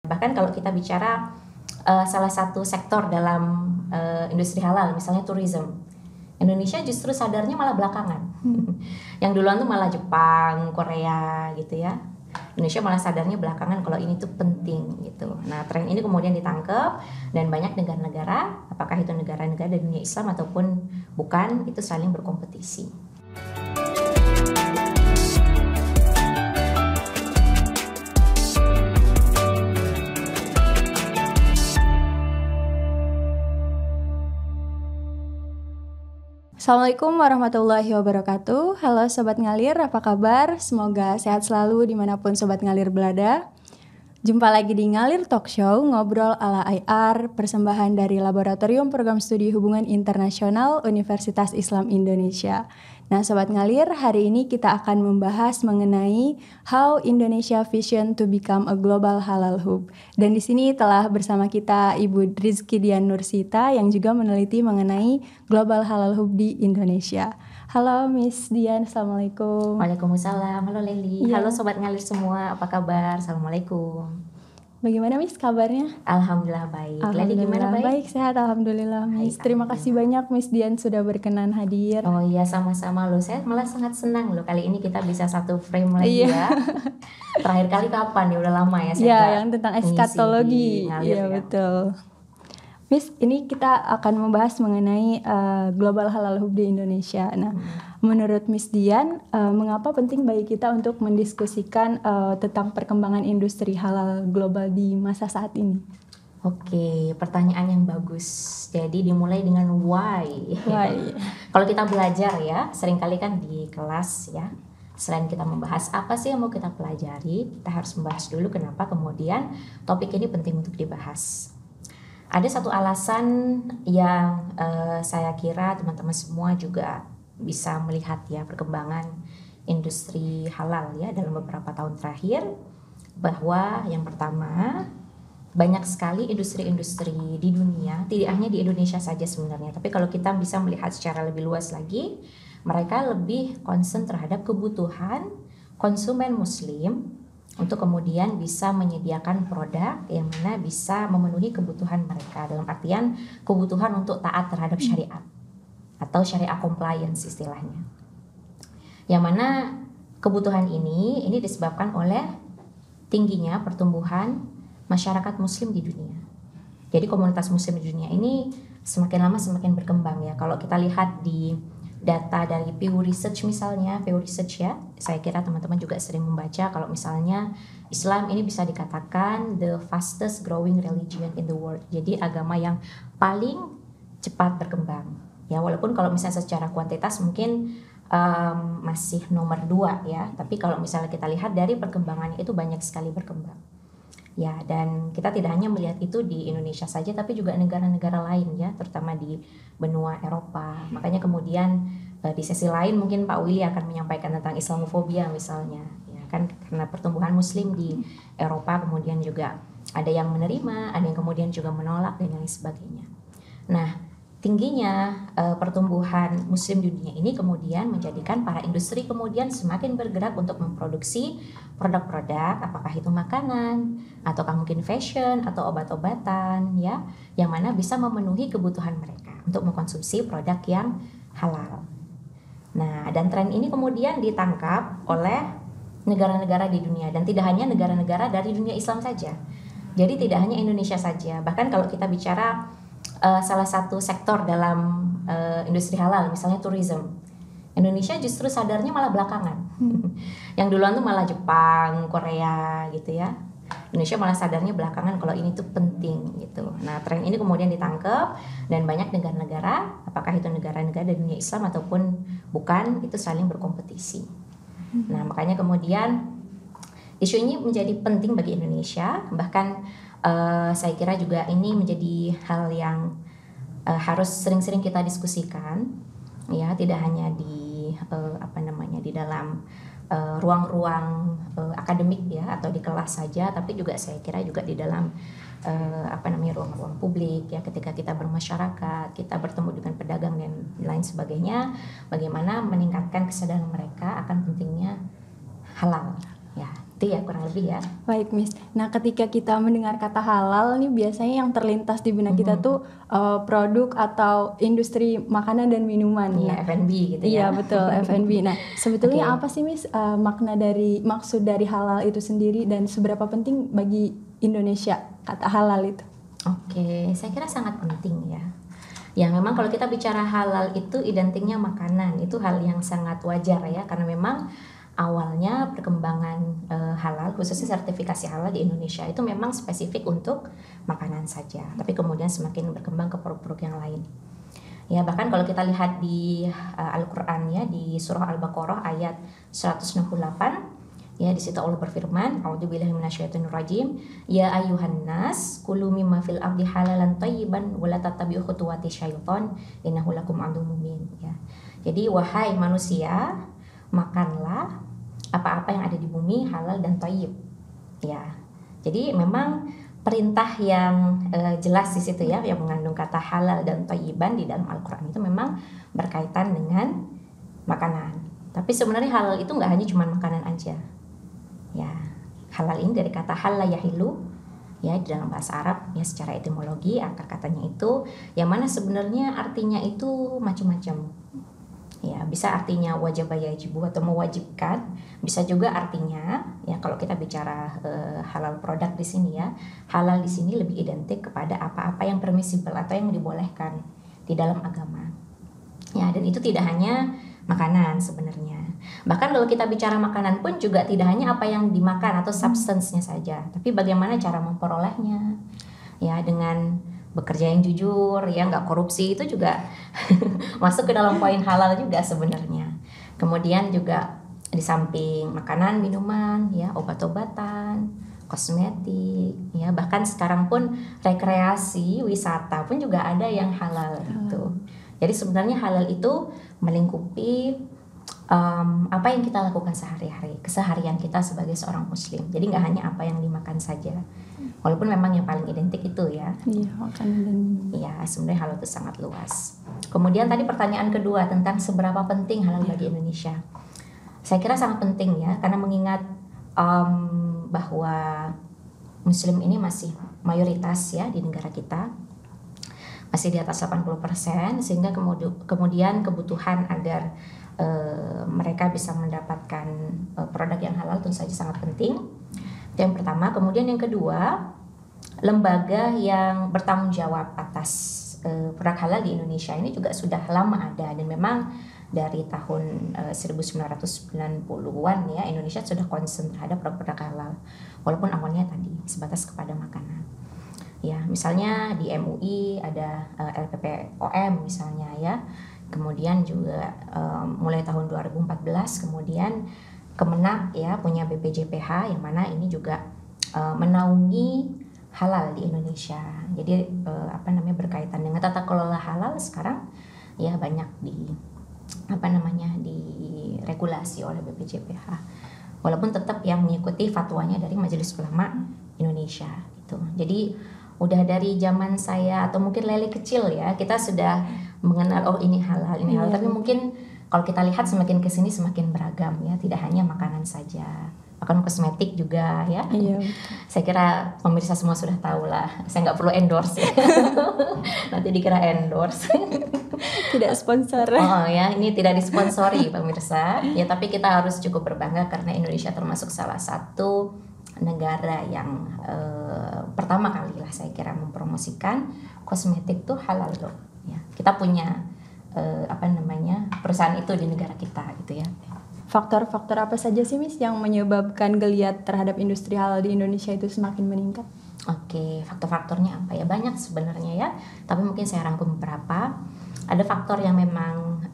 Bahkan kalau kita bicara salah satu sektor dalam industri halal, misalnya tourism, Indonesia justru sadarnya malah belakangan. Yang duluan tuh malah Jepang, Korea gitu ya. Indonesia malah sadarnya belakangan kalau ini tuh penting gitu. Nah, tren ini kemudian ditangkap dan banyak negara-negara, apakah itu negara-negara dari dunia Islam ataupun bukan, itu saling berkompetisi. Assalamualaikum warahmatullahi wabarakatuh. Halo Sobat Ngalir, apa kabar? Semoga sehat selalu dimanapun Sobat Ngalir berada. Jumpa lagi di Ngalir Talk Show, ngobrol ala IR, persembahan dari Laboratorium Program Studi Hubungan Internasional Universitas Islam Indonesia. Nah Sobat Ngalir, hari ini kita akan membahas mengenai How Indonesia Vision to Become a Global Halal Hub. Dan di sini telah bersama kita Ibu Rizky Dian Nursita yang juga meneliti mengenai Global Halal Hub di Indonesia. Halo Miss Dian, Assalamualaikum. Waalaikumsalam, halo Leli. Iya. Halo Sobat Ngalir semua, apa kabar? Assalamualaikum. Bagaimana Miss kabarnya? Alhamdulillah baik. Leli gimana, baik? Baik, sehat Alhamdulillah Miss. Baik, Terima kasih banyak Miss Dian sudah berkenan hadir. Oh iya, sama-sama loh. Saya malah sangat senang loh kali ini kita bisa satu frame lagi ya. Terakhir kali kapan ya? Udah lama ya saya Iya, nggak yang tentang ngisi eskatologi. di Ngalir Iya, ya. betul. Miss, ini kita akan membahas mengenai Global Halal Hub di Indonesia. Nah, menurut Miss Dian, mengapa penting bagi kita untuk mendiskusikan tentang perkembangan industri halal global di masa saat ini? Oke, pertanyaan yang bagus. Jadi dimulai dengan why. Why? Kalau kita belajar ya, seringkali kan di kelas ya, selain kita membahas apa sih yang mau kita pelajari, kita harus membahas dulu kenapa kemudian topik ini penting untuk dibahas. Ada satu alasan yang saya kira teman-teman semua juga bisa melihat ya perkembangan industri halal ya dalam beberapa tahun terakhir, bahwa yang pertama, banyak sekali industri-industri di dunia, tidak hanya di Indonesia saja sebenarnya, tapi kalau kita bisa melihat secara lebih luas lagi, mereka lebih concern terhadap kebutuhan konsumen muslim untuk kemudian bisa menyediakan produk yang mana bisa memenuhi kebutuhan mereka, dalam artian kebutuhan untuk taat terhadap syariat atau syariah compliance istilahnya. Yang mana kebutuhan ini disebabkan oleh tingginya pertumbuhan masyarakat muslim di dunia. Jadi komunitas muslim di dunia ini semakin lama semakin berkembang ya. Kalau kita lihat di data dari Pew Research misalnya, Pew Research ya, saya kira teman-teman juga sering membaca kalau misalnya Islam ini bisa dikatakan the fastest growing religion in the world. Jadi agama yang paling cepat berkembang. Ya walaupun kalau misalnya secara kuantitas mungkin masih nomor 2 ya, tapi kalau misalnya kita lihat dari perkembangannya itu banyak sekali berkembang. Ya, dan kita tidak hanya melihat itu di Indonesia saja, tapi juga negara-negara lain ya, terutama di benua Eropa. Makanya kemudian di sesi lain mungkin Pak Willy akan menyampaikan tentang Islamofobia misalnya, ya kan, karena pertumbuhan Muslim di Eropa kemudian juga ada yang menerima, ada yang kemudian juga menolak dan lain sebagainya. Nah, tingginya pertumbuhan Muslim di dunia ini kemudian menjadikan para industri kemudian semakin bergerak untuk memproduksi produk-produk, apakah itu makanan, ataukah mungkin fashion, atau obat-obatan, ya, yang mana bisa memenuhi kebutuhan mereka untuk mengkonsumsi produk yang halal. Nah, dan tren ini kemudian ditangkap oleh negara-negara di dunia, dan tidak hanya negara-negara dari dunia Islam saja. Jadi tidak hanya Indonesia saja, bahkan kalau kita bicara salah satu sektor dalam industri halal, misalnya tourism, Indonesia justru sadarnya malah belakangan. Yang duluan tuh malah Jepang, Korea gitu ya. Indonesia malah sadarnya belakangan kalau ini tuh penting gitu. Nah, tren ini kemudian ditangkap dan banyak negara-negara, apakah itu negara-negara dari dunia Islam ataupun bukan, itu saling berkompetisi. Nah, makanya kemudian isu ini menjadi penting bagi Indonesia. Bahkan saya kira juga ini menjadi hal yang harus sering-sering kita diskusikan, ya, tidak hanya di di dalam ruang-ruang akademik ya atau di kelas saja, tapi juga saya kira juga di dalam ruang-ruang publik ya, ketika kita bermasyarakat, kita bertemu dengan pedagang dan lain sebagainya, bagaimana meningkatkan kesadaran mereka akan pentingnya halal ya. Itu ya kurang lebih ya. Baik, Miss. Nah, ketika kita mendengar kata halal nih, biasanya yang terlintas di benak kita tuh produk atau industri makanan dan minuman. Iya, Nah, F&B gitu iya ya. betul, F&B. Nah, sebetulnya Oke. apa sih, Miss, maksud dari halal itu sendiri dan seberapa penting bagi Indonesia kata halal itu? Oke, saya kira sangat penting ya. Ya memang kalau kita bicara halal itu identiknya makanan, itu hal yang sangat wajar ya, karena memang awalnya perkembangan halal, khususnya sertifikasi halal di Indonesia itu memang spesifik untuk makanan saja, tapi kemudian semakin berkembang ke produk-produk yang lain. Ya bahkan kalau kita lihat di Al-Qur'an ya, di surah Al-Baqarah ayat 168, ya di situ Allah berfirman, a'udzubillahi minasyaitonirrajim, ya ayuhan nas kulu mimma fil ardi halalan thayyiban wa la tattabi'u khutuwati syaiton innahu lakum aduwwum mubin ya. Jadi wahai manusia, makanlah apa-apa yang ada di bumi halal dan thayyib. Ya. Jadi memang perintah yang jelas di situ ya, yang mengandung kata halal dan thayyiban di dalam Al-Qur'an itu memang berkaitan dengan makanan. Tapi sebenarnya halal itu nggak hanya cuma makanan aja. Ya, halal ini dari kata halal yahilu ya di dalam bahasa Arab ya, secara etimologi akar katanya itu yang mana sebenarnya artinya itu macam-macam. Ya, bisa artinya wajib yajibu atau mewajibkan, bisa juga artinya ya kalau kita bicara halal produk di sini ya, halal di sini lebih identik kepada apa-apa yang permissible atau yang dibolehkan di dalam agama. Ya, dan itu tidak hanya makanan sebenarnya. Bahkan kalau kita bicara makanan pun juga tidak hanya apa yang dimakan atau substance-nya saja, tapi bagaimana cara memperolehnya. Ya, dengan bekerja yang jujur, ya nggak korupsi, itu juga masuk ke dalam poin halal juga sebenarnya. Kemudian juga di samping makanan, minuman, ya obat-obatan, kosmetik, ya bahkan sekarang pun rekreasi, wisata pun juga ada yang halal gitu. Jadi sebenarnya halal itu melingkupi apa yang kita lakukan sehari-hari, keseharian kita sebagai seorang muslim. Jadi nggak hanya apa yang dimakan saja, walaupun memang yang paling identik itu ya. Iya, makanan dan minuman. Iya, sebenarnya halal itu sangat luas. Kemudian tadi pertanyaan kedua tentang seberapa penting halal bagi Indonesia. Saya kira sangat penting ya, karena mengingat bahwa muslim ini masih mayoritas ya di negara kita, masih di atas 80%, sehingga kemudian kebutuhan agar mereka bisa mendapatkan produk yang halal tentu saja sangat penting. Itu yang pertama. Kemudian yang kedua, lembaga yang bertanggung jawab atas produk halal di Indonesia ini juga sudah lama ada, dan memang dari tahun 1990-an ya Indonesia sudah concern terhadap produk-produk halal, walaupun awalnya tadi sebatas kepada makanan. Ya, misalnya di MUI ada LPPOM misalnya ya. Kemudian juga mulai tahun 2014 kemudian Kemenak ya punya BPJPH, yang mana ini juga menaungi halal di Indonesia. Jadi berkaitan dengan tata kelola halal sekarang ya banyak diregulasi oleh BPJPH. Walaupun tetap yang mengikuti fatwanya dari Majelis Ulama Indonesia gitu. Jadi udah dari zaman saya atau mungkin Lele kecil ya, kita sudah mengenal ini halal, ini halal. Tapi mungkin kalau kita lihat semakin kesini semakin beragam ya, tidak hanya makanan saja, bahkan kosmetik juga ya. Iya. Saya kira pemirsa semua sudah tahu lah, saya nggak perlu endorse ya. Nanti dikira endorse. Tidak sponsor. Oh ya, ini tidak disponsori pemirsa ya, tapi kita harus cukup berbangga karena Indonesia termasuk salah satu negara yang pertama kali lah saya kira mempromosikan kosmetik tuh halal loh ya. Kita punya perusahaan itu di negara kita gitu ya. Faktor-faktor apa saja sih Miss yang menyebabkan geliat terhadap industri halal di Indonesia itu semakin meningkat? Oke, faktor-faktornya apa ya? Banyak sebenarnya ya, tapi mungkin saya rangkum beberapa. Ada faktor yang memang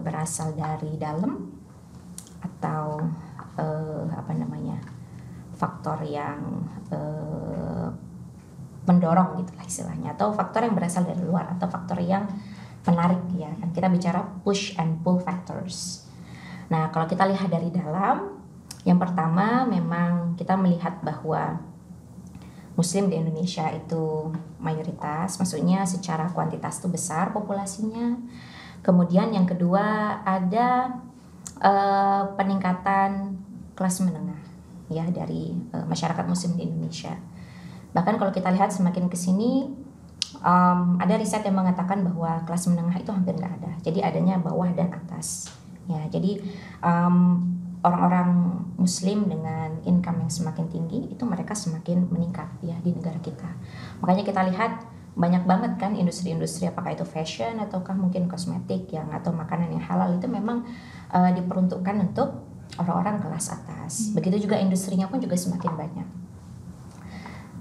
berasal dari dalam, atau faktor yang mendorong gitu lah istilahnya, atau faktor yang berasal dari luar, atau faktor yang menarik ya. Kan kita bicara push and pull factors. Nah, kalau kita lihat dari dalam, yang pertama memang kita melihat bahwa Muslim di Indonesia itu mayoritas, maksudnya secara kuantitas itu besar populasinya. Kemudian yang kedua ada peningkatan kelas menengah ya dari masyarakat Muslim di Indonesia. Bahkan kalau kita lihat semakin ke sini, ada riset yang mengatakan bahwa kelas menengah itu hampir nggak ada. Jadi adanya bawah dan atas. Ya, jadi orang-orang Muslim dengan income yang semakin tinggi itu mereka semakin meningkat ya di negara kita. Makanya kita lihat banyak banget kan industri-industri, apakah itu fashion ataukah mungkin kosmetik yang atau makanan yang halal, itu memang diperuntukkan untuk orang-orang kelas atas. Begitu juga industrinya pun juga semakin banyak.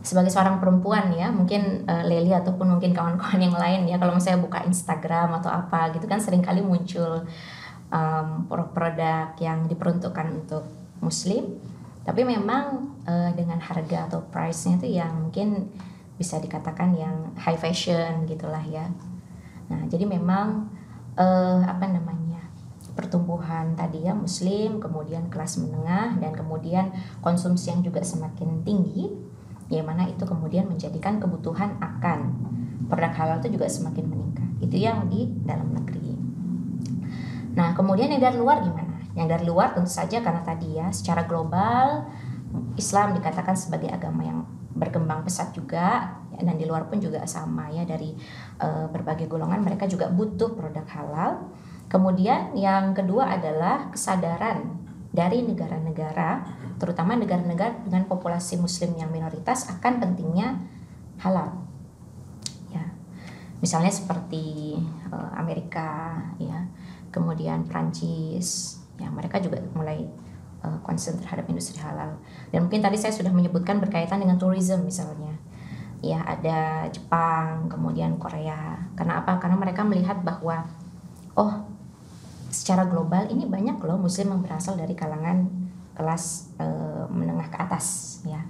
Sebagai seorang perempuan ya, mungkin Leli ataupun mungkin kawan-kawan yang lain ya, kalau misalnya buka Instagram atau apa gitu kan, seringkali muncul produk yang diperuntukkan untuk Muslim, tapi memang dengan harga atau price-nya itu yang mungkin bisa dikatakan yang high fashion gitulah ya. Nah, jadi memang pertumbuhan tadi ya Muslim, kemudian kelas menengah, dan kemudian konsumsi yang juga semakin tinggi, yang mana itu kemudian menjadikan kebutuhan akan produk halal itu juga semakin meningkat. Itu yang di dalam negeri. Nah, kemudian yang dari luar gimana? Yang dari luar tentu saja karena tadi ya, secara global Islam dikatakan sebagai agama yang berkembang pesat juga, ya, dan di luar pun juga sama ya, dari berbagai golongan mereka juga butuh produk halal. Kemudian yang kedua adalah kesadaran dari negara-negara, terutama negara-negara dengan populasi Muslim yang minoritas, akan pentingnya halal. Ya, misalnya seperti Amerika, ya, kemudian Prancis, ya mereka juga mulai concern terhadap industri halal. Dan mungkin tadi saya sudah menyebutkan berkaitan dengan tourism misalnya, ya ada Jepang, kemudian Korea. Karena apa? Karena mereka melihat bahwa secara global ini banyak loh Muslim yang berasal dari kalangan kelas menengah ke atas, ya.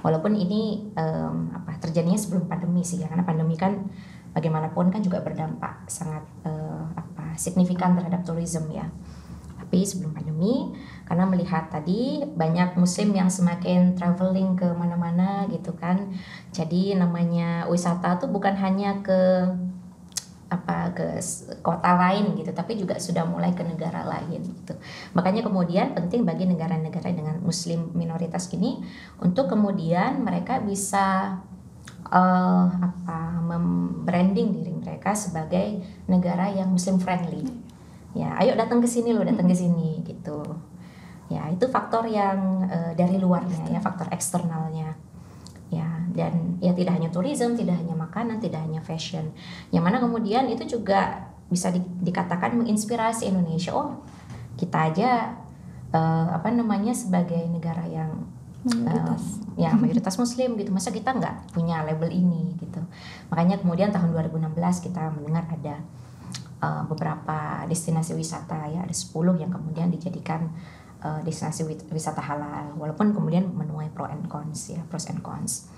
Walaupun ini terjadinya sebelum pandemi sih, ya, karena pandemi kan bagaimanapun kan juga berdampak sangat signifikan terhadap tourism ya. Tapi sebelum pandemi, karena melihat tadi banyak Muslim yang semakin traveling ke mana-mana gitu kan, jadi namanya wisata tuh bukan hanya ke kota lain gitu, tapi juga sudah mulai ke negara lain gitu. Makanya kemudian penting bagi negara-negara dengan Muslim minoritas ini untuk kemudian mereka bisa membranding diri mereka sebagai negara yang Muslim friendly. Ya, ayo datang ke sini loh, datang ke sini gitu. Ya, itu faktor yang dari luarnya ya, faktor eksternalnya. Ya, dan ya tidak hanya tourism, tidak hanya makanan, tidak hanya fashion. Yang mana kemudian itu juga bisa dikatakan menginspirasi Indonesia. Oh, kita aja sebagai negara yang mayoritas Muslim gitu, masa kita nggak punya label ini gitu. Makanya kemudian tahun 2016 kita mendengar ada beberapa destinasi wisata ya, ada 10 yang kemudian dijadikan destinasi wisata halal, walaupun kemudian menuai pros and cons.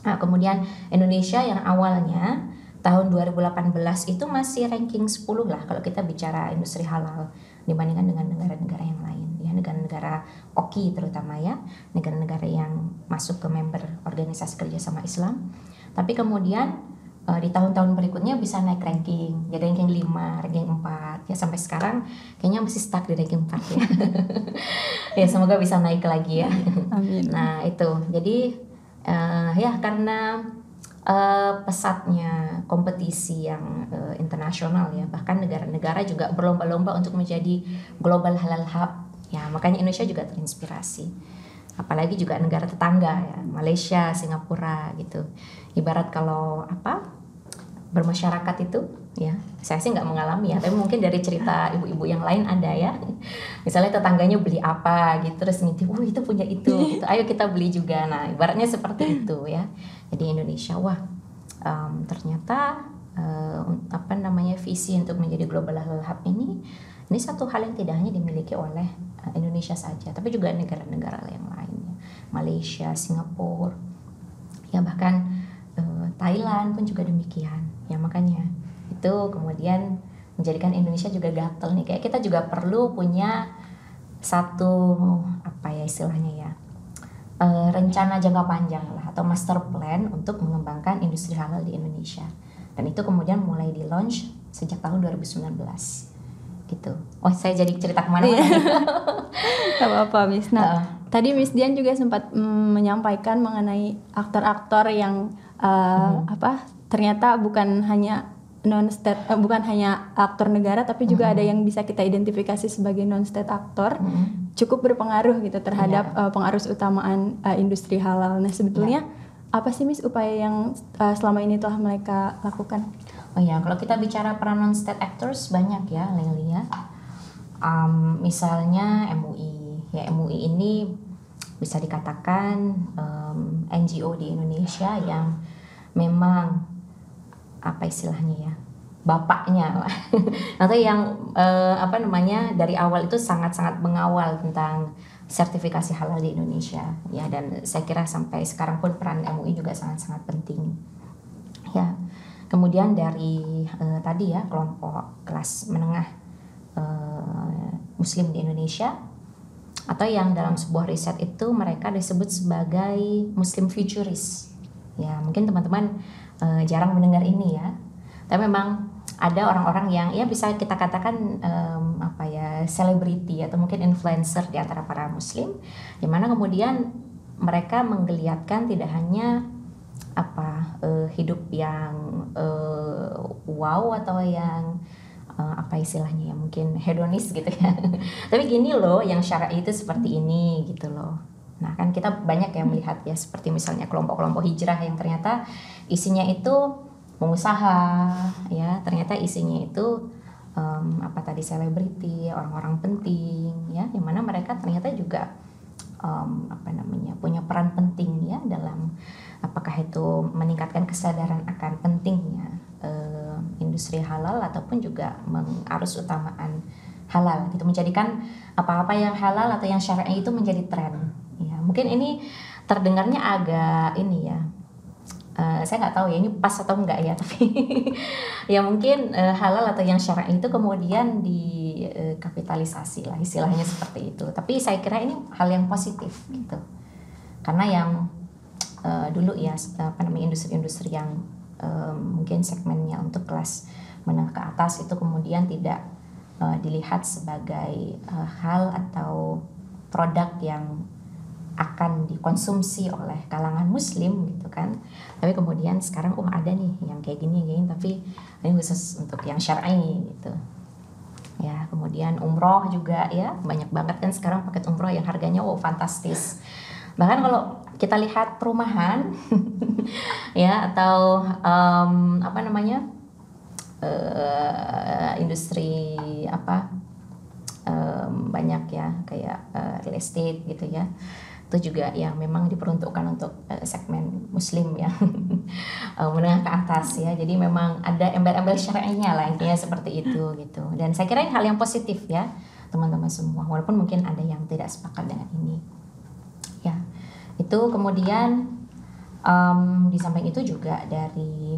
Nah, kemudian Indonesia yang awalnya tahun 2018 itu masih ranking 10 lah kalau kita bicara industri halal dibandingkan dengan negara-negara yang lain ya, negara-negara OKI terutama ya, negara-negara yang masuk ke member organisasi kerjasama Islam. Tapi kemudian di tahun-tahun berikutnya bisa naik ranking, jadi ranking 5, ranking 4 ya, sampai sekarang kayaknya masih stuck di ranking 4 ya. Ya semoga bisa naik lagi ya. Amin. Nah itu jadi ya karena pesatnya kompetisi yang internasional ya, bahkan negara-negara juga berlomba-lomba untuk menjadi global halal hub ya, makanya Indonesia juga terinspirasi. Apalagi juga negara tetangga ya, Malaysia, Singapura gitu. Ibarat kalau bermasyarakat itu ya, saya sih nggak mengalami ya, tapi mungkin dari cerita ibu-ibu yang lain ada ya. Misalnya tetangganya beli apa gitu, terus ngintip, itu punya itu gitu, ayo kita beli juga. Nah ibaratnya seperti itu ya. Jadi Indonesia ternyata visi untuk menjadi global halal hub ini satu hal yang tidak hanya dimiliki oleh Indonesia saja, tapi juga negara-negara yang lainnya, Malaysia, Singapura, ya bahkan Thailand pun juga demikian. Ya makanya itu kemudian menjadikan Indonesia juga gatel nih, kayak kita juga perlu punya satu istilahnya ya, rencana jangka panjang lah atau master plan untuk mengembangkan industri halal di Indonesia. Dan itu kemudian mulai di launch sejak tahun 2019 gitu. Saya jadi cerita kemana-mana. Gak apa-apa Miss. Nah, Tadi Miss Dian juga sempat menyampaikan mengenai aktor-aktor yang ternyata bukan hanya bukan hanya aktor negara, tapi juga ada yang bisa kita identifikasi sebagai non-state aktor, cukup berpengaruh gitu terhadap pengarus utamaan industri halal. Nah sebetulnya apa sih Miss upaya yang selama ini telah mereka lakukan? Oh ya, kalau kita bicara peran non-state actors banyak ya, Leli ya. Misalnya MUI. Ya, MUI ini bisa dikatakan NGO di Indonesia yang memang apa istilahnya ya, bapaknya atau yang dari awal itu sangat-sangat mengawal tentang sertifikasi halal di Indonesia ya, dan saya kira sampai sekarang pun peran MUI juga sangat-sangat penting ya. Kemudian dari tadi ya, kelompok kelas menengah Muslim di Indonesia, atau yang dalam sebuah riset itu mereka disebut sebagai Muslim futurist. Ya, mungkin teman-teman jarang mendengar ini ya. Tapi memang ada orang-orang yang ya bisa kita katakan selebriti atau mungkin influencer di antara para muslim, di mana kemudian mereka menggeliatkan tidak hanya hidup yang wow atau yang apa istilahnya ya, mungkin hedonis gitu ya. Tapi gini loh, yang syar'i itu seperti ini gitu loh. Nah kan kita banyak yang melihat ya, seperti misalnya kelompok-kelompok hijrah yang ternyata isinya itu pengusaha ya, ternyata isinya itu selebriti, orang-orang penting ya, yang mana mereka ternyata juga punya peran penting ya dalam apakah itu meningkatkan kesadaran akan pentingnya industri halal ataupun juga mengarus utamaan halal gitu, menjadikan apa-apa yang halal atau yang syar'i itu menjadi tren ya. Mungkin ini terdengarnya agak ini ya, saya nggak tahu ya ini pas atau enggak ya, tapi ya mungkin halal atau yang syar'i itu kemudian dikapitalisasi lah istilahnya seperti itu. Tapi saya kira ini hal yang positif gitu, karena yang dulu ya industri-industri yang mungkin segmennya untuk kelas menengah ke atas itu kemudian tidak dilihat sebagai hal atau produk yang akan dikonsumsi oleh kalangan muslim gitu kan. Tapi kemudian sekarang ada nih yang kayak gini, tapi ini khusus untuk yang syar'i gitu ya. Kemudian umroh juga ya, banyak banget kan sekarang paket umroh yang harganya fantastis. Bahkan kalau kita lihat perumahan ya, atau industri banyak ya kayak real estate gitu ya, itu juga yang memang diperuntukkan untuk segmen muslim ya, menengah ke atas ya. Jadi memang ada embel-embel syar'inya lah intinya seperti itu gitu. Dan saya kira ini hal yang positif ya teman-teman semua, walaupun mungkin ada yang tidak sepakat dengan ini ya. Itu kemudian di samping itu juga dari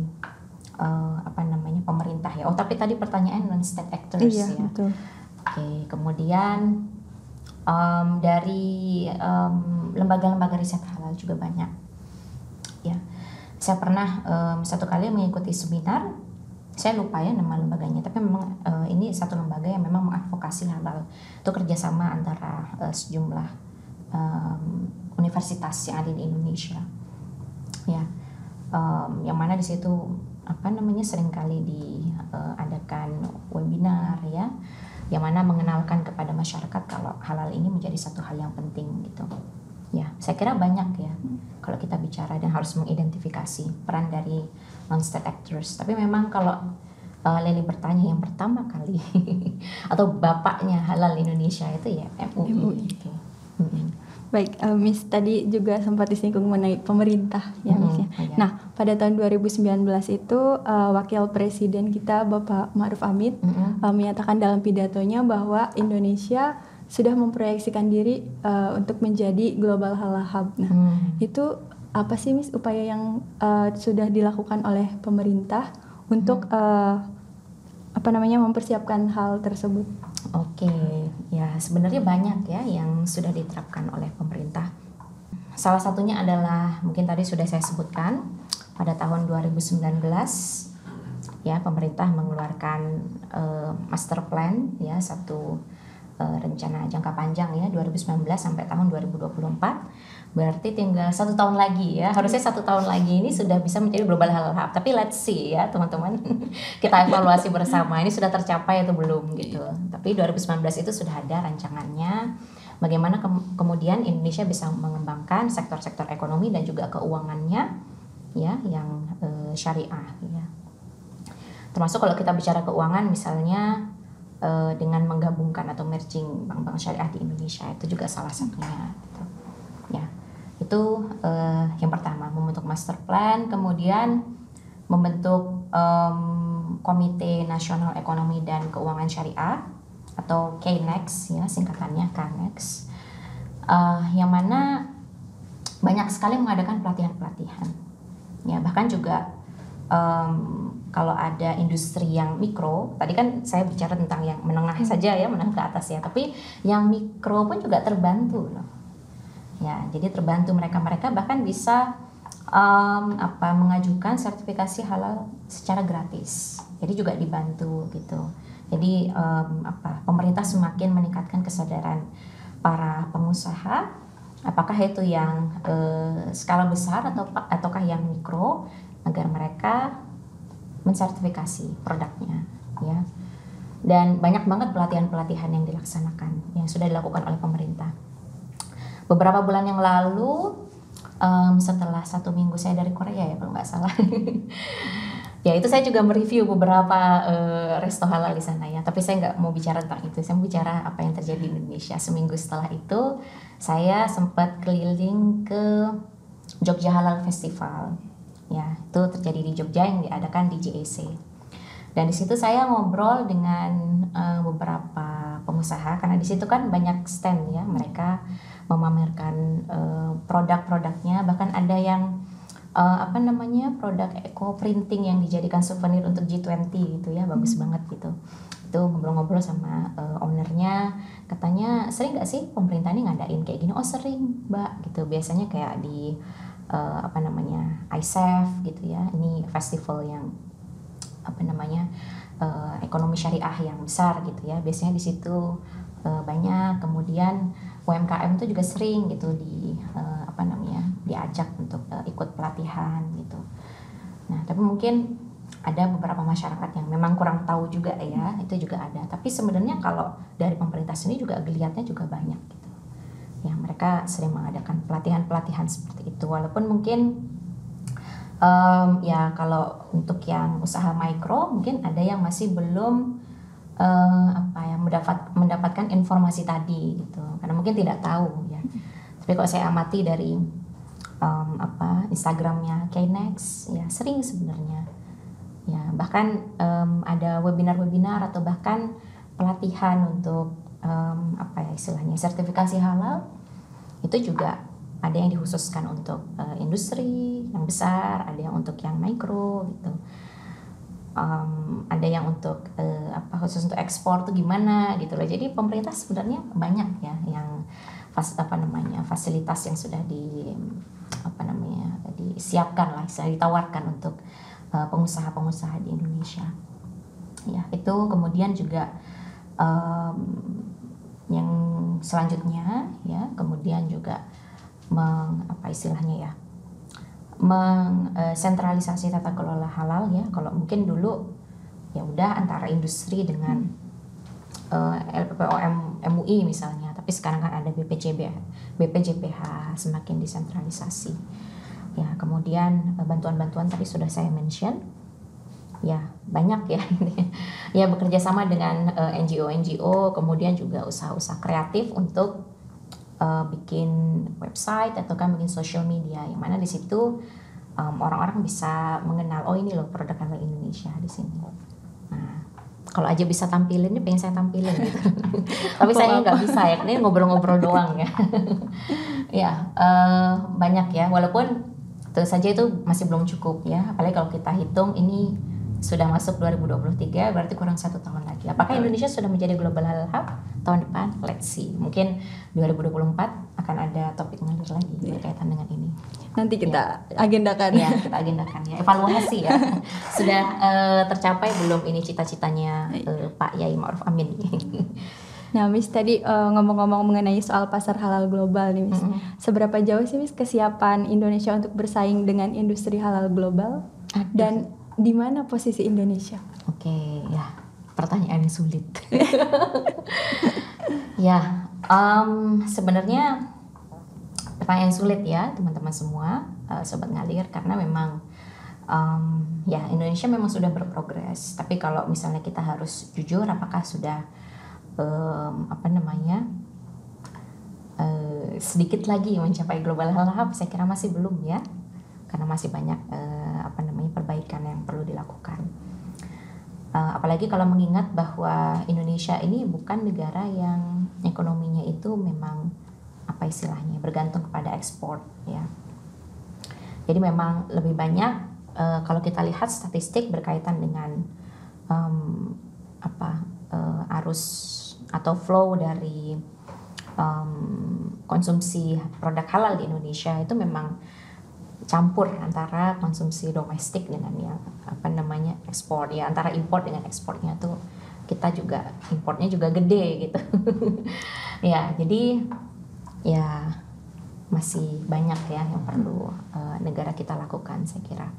pemerintah ya. Oh tapi tadi pertanyaan non-state actors ya. Betul. Oke, kemudian dari lembaga-lembaga riset halal juga banyak ya. Saya pernah satu kali mengikuti seminar, saya lupa ya nama lembaganya, tapi memang ini satu lembaga yang memang mengadvokasi halal. Itu kerjasama antara sejumlah universitas yang ada di Indonesia ya, yang mana di situ seringkali diadakan webinar ya, yang mana mengenalkan kepada masyarakat kalau halal ini menjadi satu hal yang penting gitu ya. Saya kira banyak ya kalau kita bicara dan harus mengidentifikasi peran dari non-state actors. Tapi memang kalau Leli bertanya yang pertama kali atau bapaknya halal Indonesia itu ya MUI gitu. Baik, Miss tadi juga sempat disinggung mengenai pemerintah ya Miss ya. Iya. Nah, pada tahun 2019 itu Wakil Presiden kita Bapak Ma'ruf Amin menyatakan dalam pidatonya bahwa Indonesia sudah memproyeksikan diri untuk menjadi Global Halal Hub. Nah, itu apa sih Miss upaya yang sudah dilakukan oleh pemerintah untuk mempersiapkan hal tersebut? Oke, ya sebenarnya banyak ya yang sudah diterapkan oleh pemerintah. Salah satunya adalah mungkin tadi sudah saya sebutkan, pada tahun 2019 ya pemerintah mengeluarkan master plan ya, satu rencana jangka panjang ya 2019 sampai tahun 2024. Berarti tinggal 1 tahun lagi ya. Harusnya 1 tahun lagi ini sudah bisa menjadi Global Halal Hub. Tapi let's see ya teman-teman. Kita evaluasi bersama ini sudah tercapai atau belum gitu. Tapi 2019 itu sudah ada rancangannya. Bagaimana kemudian Indonesia bisa mengembangkan sektor-sektor ekonomi dan juga keuangannya ya yang syariah ya. Termasuk kalau kita bicara keuangan misalnya dengan menggabungkan atau merging bank-bank syariah di Indonesia itu juga salah satunya gitu. Ya. Itu yang pertama membentuk master plan, kemudian membentuk Komite Nasional Ekonomi dan Keuangan Syariah atau KNEX ya singkatannya KNEX, yang mana banyak sekali mengadakan pelatihan-pelatihan ya, bahkan juga kalau ada industri yang mikro, tadi kan saya bicara tentang yang menengah saja ya, menengah ke atas ya, tapi yang mikro pun juga terbantu loh ya, jadi terbantu mereka bahkan bisa mengajukan sertifikasi halal secara gratis, jadi juga dibantu gitu. Jadi pemerintah semakin meningkatkan kesadaran para pengusaha, apakah itu yang skala besar ataukah yang mikro, agar mereka mensertifikasi produknya ya. Dan banyak banget pelatihan-pelatihan yang dilaksanakan yang sudah dilakukan oleh pemerintah. Beberapa bulan yang lalu setelah 1 minggu saya dari Korea ya kalau nggak salah. Ya itu saya juga mereview beberapa resto halal di sana ya. Tapi saya nggak mau bicara tentang itu. Saya mau bicara apa yang terjadi di Indonesia. Seminggu setelah itu saya sempat keliling ke Jogja Halal Festival. Ya itu terjadi di Jogja yang diadakan di JEC. Dan di situ saya ngobrol dengan beberapa pengusaha karena di situ kan banyak stand ya. Mereka memamerkan produk-produknya. Bahkan ada yang produk eco printing yang dijadikan souvenir untuk G20 gitu ya, bagus banget gitu. Itu ngobrol-ngobrol sama ownernya, katanya sering nggak sih pemerintah ini ngadain kayak gini? Oh sering mbak gitu, biasanya kayak di ISEF gitu ya, ini festival yang ekonomi syariah yang besar gitu ya, biasanya di situ banyak. Kemudian UMKM itu juga sering gitu diajak untuk ikut pelatihan gitu. Nah, tapi mungkin ada beberapa masyarakat yang memang kurang tahu juga ya, itu juga ada. Tapi sebenarnya kalau dari pemerintah sendiri juga geliatnya juga banyak gitu. Ya, mereka sering mengadakan pelatihan-pelatihan seperti itu. Walaupun mungkin ya kalau untuk yang usaha mikro mungkin ada yang masih belum mendapatkan informasi tadi gitu. Karena mungkin tidak tahu ya. Tapi kalau saya amati dari Instagramnya KNEX ya sering sebenarnya ya, bahkan ada webinar-webinar atau bahkan pelatihan untuk istilahnya sertifikasi halal, itu juga ada yang dikhususkan untuk industri yang besar, ada yang untuk yang mikro gitu, ada yang untuk khusus untuk ekspor tuh gimana gitu loh. Jadi pemerintah sebenarnya banyak ya yang fasilitas yang sudah disiapkan lah, sudah ditawarkan untuk pengusaha-pengusaha di Indonesia. Ya, itu kemudian juga yang selanjutnya ya, kemudian juga sentralisasi tata kelola halal ya. Kalau mungkin dulu ya udah antara industri dengan LPPOM MUI misalnya, tapi sekarang kan ada BPJPH semakin desentralisasi. Ya, kemudian bantuan-bantuan tadi sudah saya mention. Ya, banyak ya. Ya, bekerja sama dengan NGO, kemudian juga usaha-usaha kreatif untuk bikin website atau kan bikin social media, yang mana di situ orang-orang bisa mengenal, oh ini loh produk halal Indonesia di sini. Nah, kalau aja bisa tampilin, ini pengen saya tampilin gitu. Tapi saya nggak bisa ya, ini ngobrol-ngobrol doang ya. Ya, banyak ya, walaupun tentu saja itu masih belum cukup ya, apalagi kalau kita hitung ini sudah masuk 2023, berarti kurang 1 tahun lagi. Apakah Indonesia sudah menjadi Global Halal Hub tahun depan? Let's see. Mungkin 2024 akan ada topik ngalir lagi berkaitan dengan ini. Nanti kita agendakan. Ya, kita agendakan ya. Evaluasi ya. Sudah tercapai belum ini cita-citanya Pak Yai Ma'ruf Amin? Nah, Miss tadi ngomong-ngomong mengenai soal pasar halal global nih, Miss. Seberapa jauh sih Miss kesiapan Indonesia untuk bersaing dengan industri halal global? Dan di mana posisi Indonesia? Oke, ya, pertanyaan yang sulit. Ya, sebenarnya pertanyaan sulit ya teman-teman semua, sobat ngalir, karena memang ya Indonesia memang sudah berprogres. Tapi kalau misalnya kita harus jujur, apakah sudah sedikit lagi mencapai global halal? Saya kira masih belum ya, karena masih banyak perbaikan yang perlu dilakukan. Apalagi kalau mengingat bahwa Indonesia ini bukan negara yang ekonominya itu memang bergantung kepada ekspor ya. Jadi memang lebih banyak kalau kita lihat statistik berkaitan dengan arus atau flow dari konsumsi produk halal di Indonesia itu memang campur antara konsumsi domestik dengan yang ekspor ya, antara impor dengan ekspornya tuh kita juga importnya juga gede gitu. Ya, jadi ya masih banyak ya yang perlu negara kita lakukan, saya kira.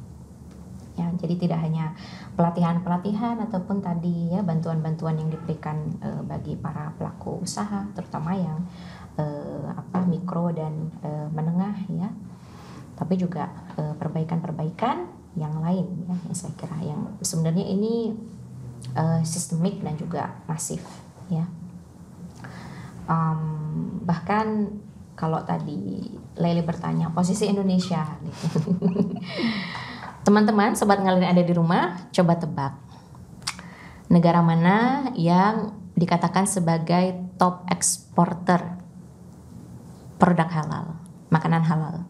Ya, jadi tidak hanya pelatihan-pelatihan ataupun tadi ya bantuan-bantuan yang diberikan bagi para pelaku usaha, terutama yang mikro dan menengah ya. Tapi juga perbaikan-perbaikan yang lain ya, yang saya kira yang sebenarnya ini sistemik dan juga masif ya. Bahkan kalau tadi Lely bertanya posisi Indonesia gitu. Teman-teman, sobat ngalir yang ada di rumah, coba tebak negara mana yang dikatakan sebagai top eksporter produk halal, makanan halal.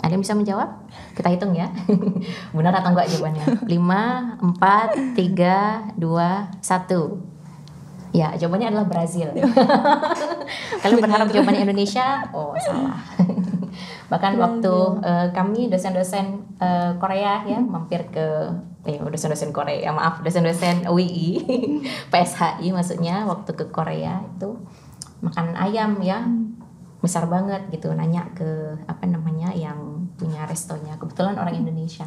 Ada yang bisa menjawab? Kita hitung ya. Benar atau enggak jawabannya? 5, 4, 3, 2, 1. Ya, jawabannya adalah Brazil. Kalian berharap jawabannya Indonesia? Oh, salah. Bahkan waktu kami dosen-dosen Korea ya mampir ke dosen-dosen Korea, dosen-dosen UII, PSHI maksudnya, waktu ke Korea itu makan ayam ya. Besar banget gitu, nanya ke yang punya restonya, kebetulan orang Indonesia.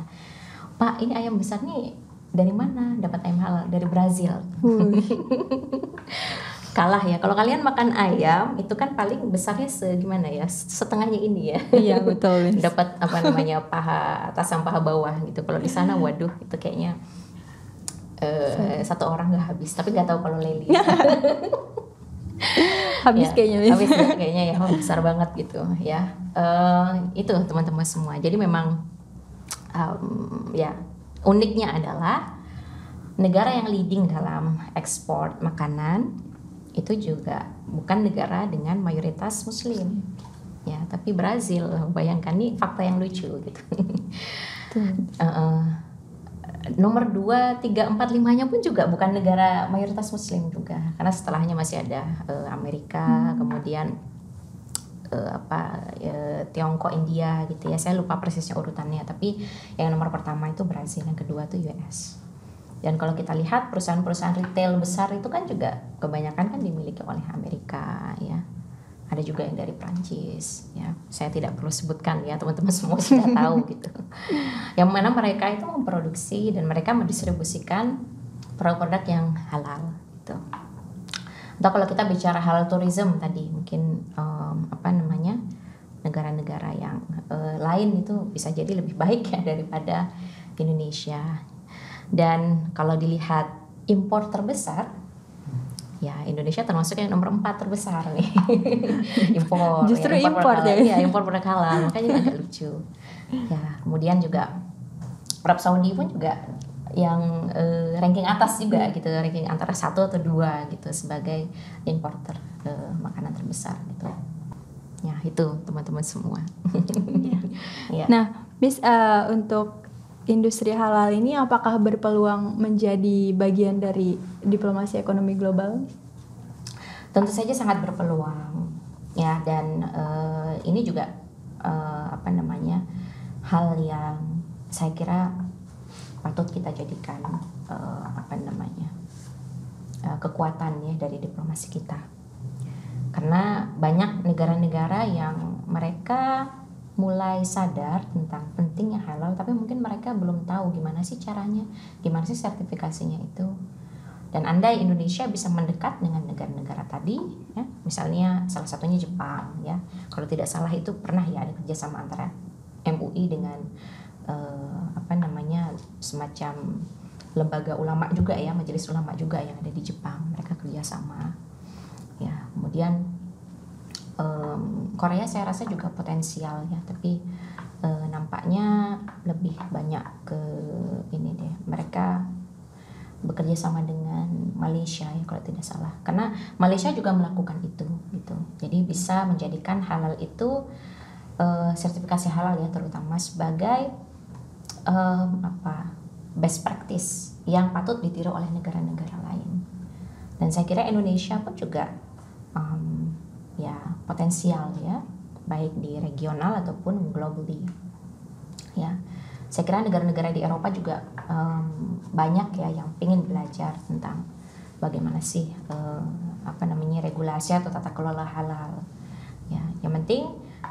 Pak, ini ayam besar nih dari mana? Dapat ayam halal dari Brazil. Kalah ya. Kalau kalian makan ayam itu kan paling besarnya segimana ya, setengahnya ini ya. Iya betul. Dapat paha atas sama paha bawah gitu. Kalau di sana waduh itu kayaknya satu orang nggak habis. Tapi nggak tahu kalau Lely. Habis ya, kayaknya. Habis kayaknya ya, besar banget gitu ya. Itu teman-teman semua. Jadi memang ya uniknya adalah negara yang leading dalam ekspor makanan itu juga bukan negara dengan mayoritas Muslim ya, tapi Brazil. Bayangkan nih fakta yang lucu gitu. Nomor 2, 3, 4, 5-nya pun juga bukan negara mayoritas Muslim juga, karena setelahnya masih ada Amerika, kemudian Tiongkok, India gitu ya. Saya lupa persisnya urutannya, tapi yang nomor pertama itu Brazil, yang kedua itu US. Dan kalau kita lihat perusahaan-perusahaan retail besar itu kan juga kebanyakan kan dimiliki oleh Amerika ya. Ada juga yang dari Prancis ya. Saya tidak perlu sebutkan ya, teman-teman semua sudah tahu gitu. Yang mana mereka itu memproduksi dan mereka mendistribusikan produk-produk yang halal gitu. Atau kalau kita bicara halal tourism tadi, mungkin negara-negara yang lain itu bisa jadi lebih baik ya daripada Indonesia. Dan kalau dilihat impor terbesar, ya Indonesia termasuk yang nomor 4 terbesar nih. Impor. Justru ya, impor ya. Iya, impor produk halal, makanya agak lucu. Ya, kemudian juga Arab Saudi pun juga yang ranking atas juga gitu, ranking antara 1 atau 2 gitu sebagai importer makanan terbesar gitu. Ya, itu teman-teman semua. Ya. Nah, Miss, untuk industri halal ini apakah berpeluang menjadi bagian dari diplomasi ekonomi global? Tentu saja sangat berpeluang ya, dan ini juga hal yang saya kira patut kita jadikan kekuatan ya dari diplomasi kita. Karena banyak negara-negara yang mereka mulai sadar tentang pentingnya halal, tapi mungkin mereka belum tahu gimana sih caranya, gimana sih sertifikasinya itu. Dan andai Indonesia bisa mendekat dengan negara-negara tadi, ya, misalnya salah satunya Jepang, ya, kalau tidak salah itu pernah ya ada kerjasama antara MUI dengan semacam lembaga ulama juga ya, majelis ulama juga yang ada di Jepang, mereka kerjasama. Ya, kemudian Korea saya rasa juga potensial ya, tapi nampaknya lebih banyak ke ini deh, mereka bekerja sama dengan Malaysia ya kalau tidak salah, karena Malaysia juga melakukan itu gitu. Jadi bisa menjadikan halal itu sertifikasi halal ya, terutama sebagai best practice yang patut ditiru oleh negara-negara lain. Dan saya kira Indonesia pun juga ya potensial ya, baik di regional ataupun globally ya. Saya kira negara-negara di Eropa juga banyak ya yang ingin belajar tentang bagaimana sih regulasi atau tata kelola halal ya. Yang penting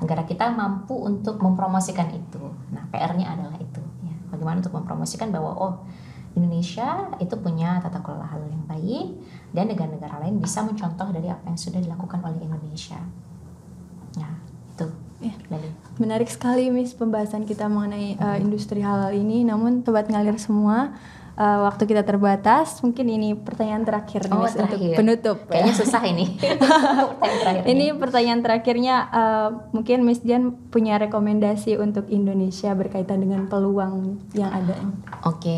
negara kita mampu untuk mempromosikan itu. Nah, PR-nya adalah itu ya. Bagaimana untuk mempromosikan bahwa Indonesia itu punya tata kelola halal yang baik, dan negara-negara lain bisa mencontoh dari apa yang sudah dilakukan oleh Indonesia. Nah, itu. Ya, menarik sekali Miss pembahasan kita mengenai industri halal ini. Namun Sobat Ngalir semua, waktu kita terbatas. Mungkin ini pertanyaan terakhir nih, Miss, untuk penutup. Kayaknya susah ini. Ini pertanyaan terakhirnya, mungkin Miss Dian punya rekomendasi untuk Indonesia berkaitan dengan peluang yang ada. Oke,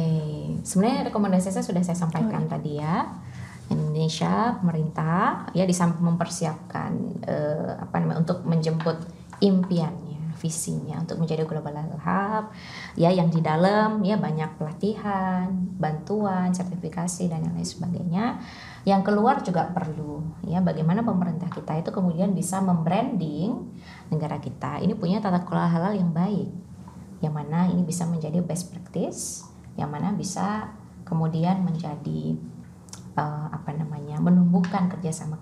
sebenarnya rekomendasi saya sudah saya sampaikan tadi ya. Indonesia, pemerintah ya mempersiapkan untuk menjemput impiannya, visinya untuk menjadi global hub ya, yang di dalam ya banyak pelatihan, bantuan, sertifikasi dan yang lain sebagainya. Yang keluar juga perlu ya, bagaimana pemerintah kita itu kemudian bisa membranding negara kita ini punya tata kelola halal yang baik, yang mana ini bisa menjadi best practice, yang mana bisa kemudian menjadi menumbuhkan kerjasama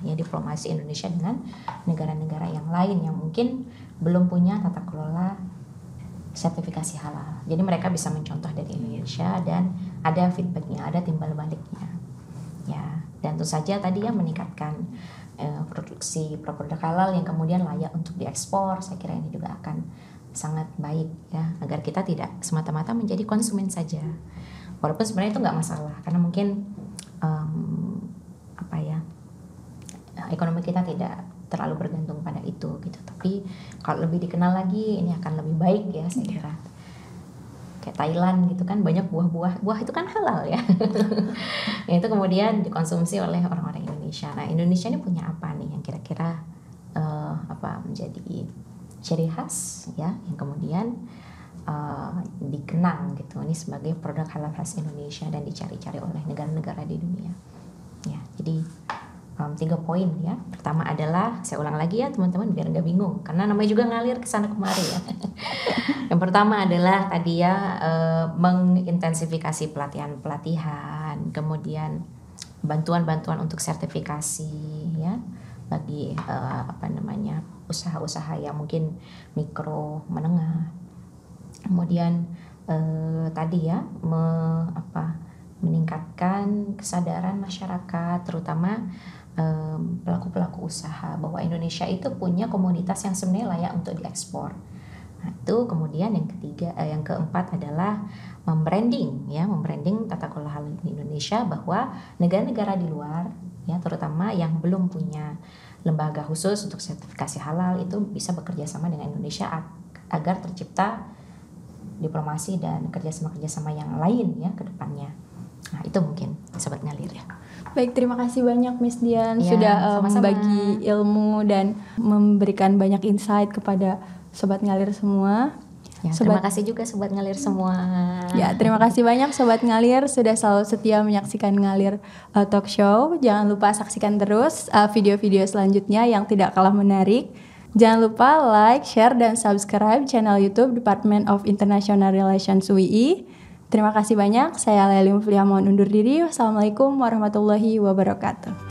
ya diplomasi Indonesia dengan negara-negara yang lain yang mungkin belum punya tata kelola sertifikasi halal. Jadi mereka bisa mencontoh dari Indonesia dan ada feedbacknya, ada timbal baliknya ya. Dan tentu saja tadi ya meningkatkan produksi produk halal yang kemudian layak untuk diekspor. Saya kira ini juga akan sangat baik ya, agar kita tidak semata-mata menjadi konsumen saja. Walaupun sebenarnya itu nggak masalah, karena mungkin ekonomi kita tidak terlalu bergantung pada itu gitu. Tapi kalau lebih dikenal lagi, ini akan lebih baik ya saya kira. Kayak Thailand gitu kan, banyak buah itu kan halal ya. Yang itu kemudian dikonsumsi oleh orang-orang Indonesia. Nah, Indonesia ini punya apa nih yang kira-kira menjadi ciri khas ya, yang kemudian dikenang gitu ini sebagai produk halal khas Indonesia dan dicari-cari oleh negara-negara di dunia ya. Jadi 3 poin ya. Pertama adalah, saya ulang lagi ya teman-teman biar nggak bingung, karena namanya juga ngalir kesana kemari ya. Yang pertama adalah tadi ya mengintensifikasi pelatihan, kemudian bantuan-bantuan untuk sertifikasi ya bagi usaha-usaha yang mungkin mikro menengah. Kemudian tadi ya meningkatkan kesadaran masyarakat, terutama pelaku-pelaku usaha, bahwa Indonesia itu punya komunitas yang sebenarnya layak untuk diekspor. Nah, itu kemudian yang keempat adalah membranding tata kelola halal di Indonesia, bahwa negara-negara di luar ya, terutama yang belum punya lembaga khusus untuk sertifikasi halal itu bisa bekerja sama dengan Indonesia agar tercipta diplomasi dan kerjasama yang lain ya ke depannya. Nah, itu mungkin Sobat Ngalir ya. Baik, terima kasih banyak Miss Dian sudah membagi ilmu dan memberikan banyak insight kepada Sobat Ngalir semua. Ya, terima kasih juga Sobat Ngalir semua. Ya, terima kasih banyak Sobat Ngalir sudah selalu setia menyaksikan Ngalir Talk Show. Jangan lupa saksikan terus video-video selanjutnya yang tidak kalah menarik. Jangan lupa like, share, dan subscribe channel YouTube Department of International Relations UII. Terima kasih banyak. Saya Leli Mufliah mohon undur diri. Wassalamualaikum warahmatullahi wabarakatuh.